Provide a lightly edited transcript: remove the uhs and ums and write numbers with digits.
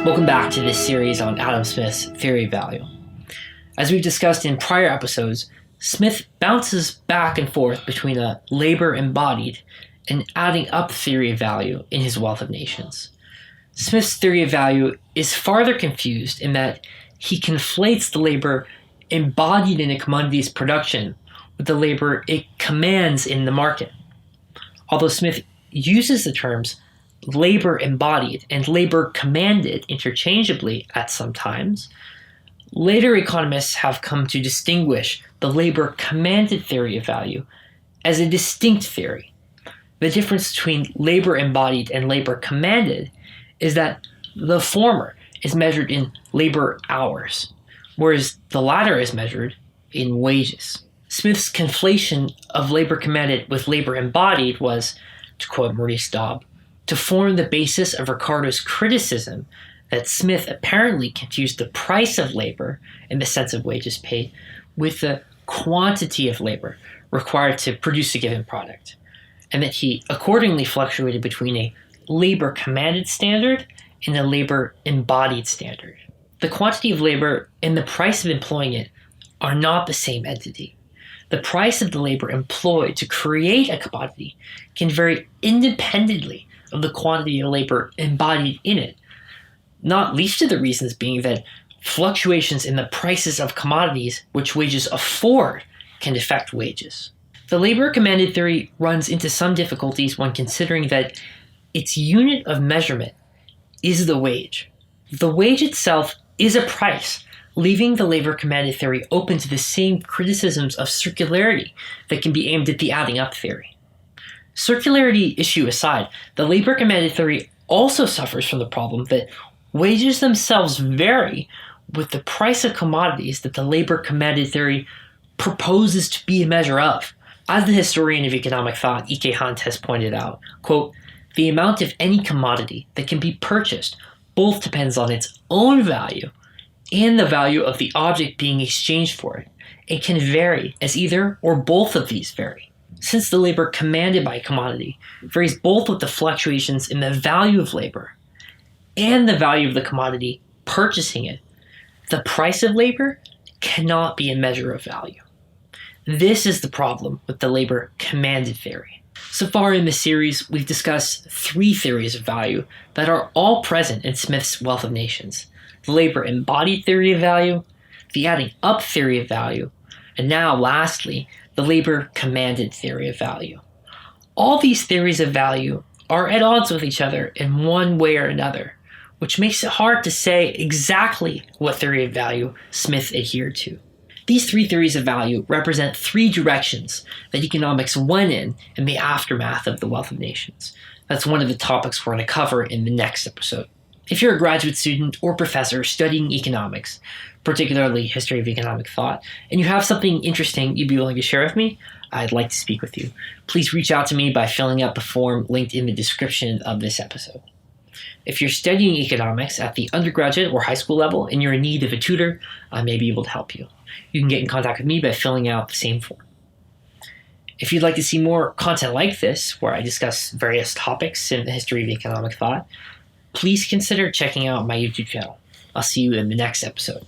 Welcome back to this series on Adam Smith's theory of value. As we've discussed in prior episodes, Smith bounces back and forth between a labor embodied and adding up theory of value in his Wealth of Nations. Smith's theory of value is farther confused in that he conflates the labor embodied in a commodity's production with the labor it commands in the market. Although Smith uses the terms labor embodied and labor commanded interchangeably at some times, later economists have come to distinguish the labor commanded theory of value as a distinct theory. The difference between labor embodied and labor commanded is that the former is measured in labor hours, whereas the latter is measured in wages. Smith's conflation of labor commanded with labor embodied was, to quote Maurice Dobb, to form the basis of Ricardo's criticism that Smith apparently confused the price of labor, in the sense of wages paid, with the quantity of labor required to produce a given product, and that he accordingly fluctuated between a labor commanded standard and a labor embodied standard. The quantity of labor and the price of employing it are not the same entity. The price of the labor employed to create a commodity can vary independently of the quantity of labor embodied in it, not least of the reasons being that fluctuations in the prices of commodities which wages afford can affect wages. The labor commanded theory runs into some difficulties when considering that its unit of measurement is the wage. The wage itself is a price, leaving the labor commanded theory open to the same criticisms of circularity that can be aimed at the adding up theory. Circularity issue aside, the labor commanded theory also suffers from the problem that wages themselves vary with the price of commodities that the labor commanded theory proposes to be a measure of. As the historian of economic thought, E.K. Hunt, has pointed out, quote, the amount of any commodity that can be purchased both depends on its own value and the value of the object being exchanged for it, and can vary as either or both of these vary. Since the labor commanded by a commodity varies both with the fluctuations in the value of labor and the value of the commodity purchasing it, the price of labor cannot be a measure of value. This is the problem with the labor commanded theory. So far in this series, we've discussed three theories of value that are all present in Smith's Wealth of Nations: the labor embodied theory of value, the adding up theory of value, and now lastly, the labor commanded theory of value. All these theories of value are at odds with each other in one way or another, which makes it hard to say exactly what theory of value Smith adhered to. These three theories of value represent three directions that economics went in the aftermath of the Wealth of Nations. That's one of the topics we're going to cover in the next episode. If you're a graduate student or professor studying economics, particularly history of economic thought, and you have something interesting you'd be willing to share with me, I'd like to speak with you. Please reach out to me by filling out the form linked in the description of this episode. If you're studying economics at the undergraduate or high school level and you're in need of a tutor, I may be able to help you. You can get in contact with me by filling out the same form. If you'd like to see more content like this, where I discuss various topics in the history of economic thought, please consider checking out my YouTube channel. I'll see you in the next episode.